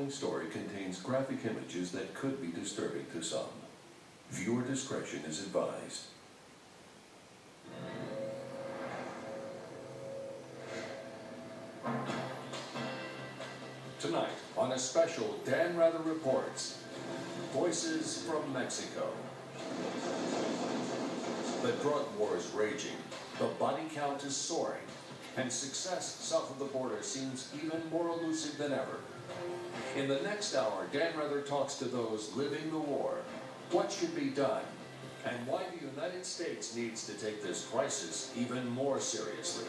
following story contains graphic images that could be disturbing to some. Viewer discretion is advised. Tonight, on a special Dan Rather Reports, Voices from Mexico. The drug war is raging, the body count is soaring, and success south of the border seems even more elusive than ever. In the next hour, Dan Rather talks to those living the war. What should be done, and why the United States needs to take this crisis even more seriously.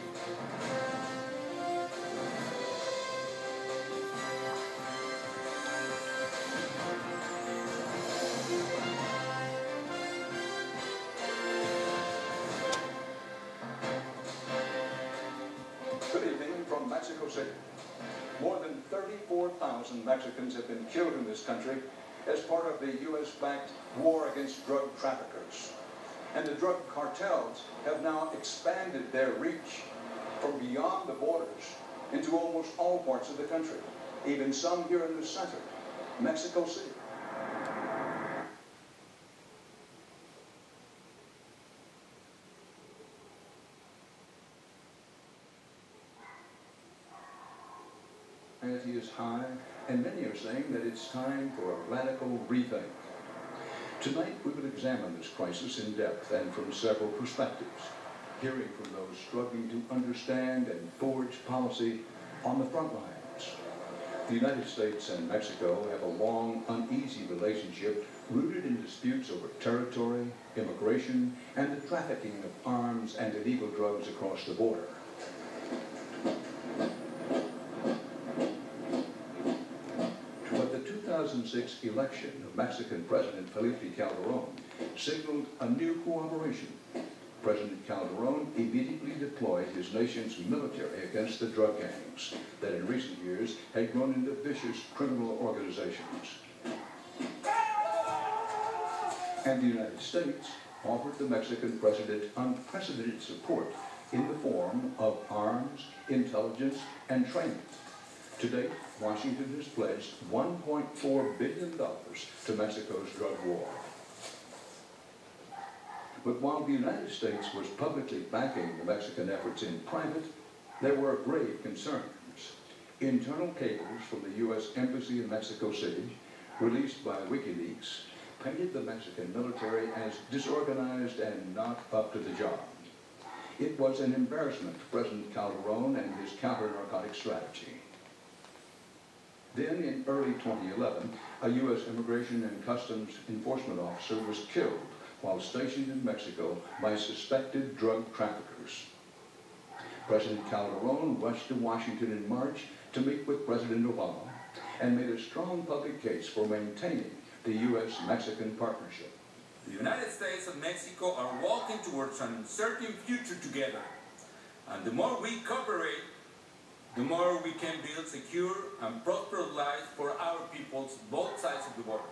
Good evening from Mexico City. More than 34,000 Mexicans have been killed in this country as part of the U.S.-backed war against drug traffickers. And the drug cartels have now expanded their reach from beyond the borders into almost all parts of the country, even some here in the center, Mexico City. Is high, and many are saying that it's time for a radical rethink. Tonight we will examine this crisis in depth and from several perspectives, hearing from those struggling to understand and forge policy on the front lines. The United States and Mexico have a long, uneasy relationship rooted in disputes over territory, immigration, and the trafficking of arms and illegal drugs across the border. The 2006 election of Mexican President Felipe Calderón signaled a new cooperation. President Calderón immediately deployed his nation's military against the drug gangs that in recent years had grown into vicious criminal organizations. And the United States offered the Mexican president unprecedented support in the form of arms, intelligence, and training. To date, Washington has pledged $1.4 billion to Mexico's drug war. But while the United States was publicly backing the Mexican efforts in private, there were grave concerns. Internal cables from the U.S. Embassy in Mexico City, released by WikiLeaks, painted the Mexican military as disorganized and not up to the job. It was an embarrassment to President Calderón and his counter-narcotic strategy. Then, in early 2011, a U.S. Immigration and Customs Enforcement officer was killed while stationed in Mexico by suspected drug traffickers. President Calderón rushed to Washington in March to meet with President Obama and made a strong public case for maintaining the U.S.-Mexican partnership. The United States and Mexico are walking towards an uncertain future together. And the more we cooperate, the more we can build secure and prosperous lives for our peoples, both sides of the border.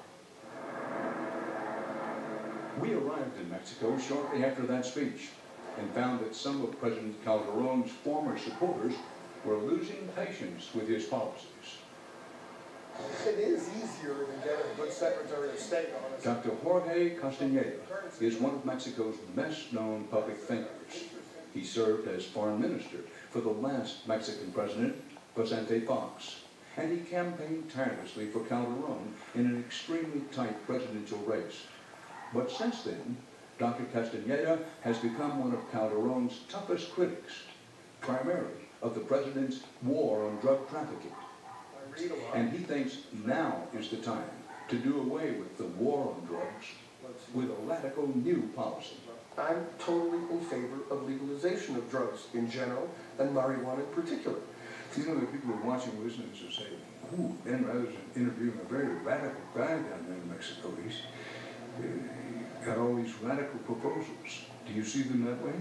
We arrived in Mexico shortly after that speech and found that some of President Calderón's former supporters were losing patience with his policies. It is easier than getting a good Secretary of State, honestly. Dr. Jorge Castañeda is one of Mexico's best-known public thinkers. He served as foreign minister for the last Mexican president, Vicente Fox, and he campaigned tirelessly for Calderón in an extremely tight presidential race. But since then, Dr. Castañeda has become one of Calderón's toughest critics, primarily of the president's war on drug trafficking. And he thinks now is the time to do away with the war on drugs with a radical new policy. I'm totally in favor of legalization of drugs in general and marijuana in particular. You know, the people who are watching and listening to say, ooh, Dan Rather's interviewing a very radical guy down there in Mexico. He's got all these radical proposals. Do you see them that way?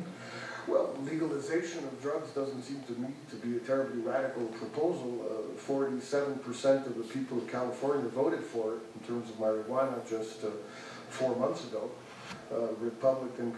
Well, legalization of drugs doesn't seem to me to be a terribly radical proposal. 47% of the people of California voted for it in terms of marijuana just 4 months ago. Republican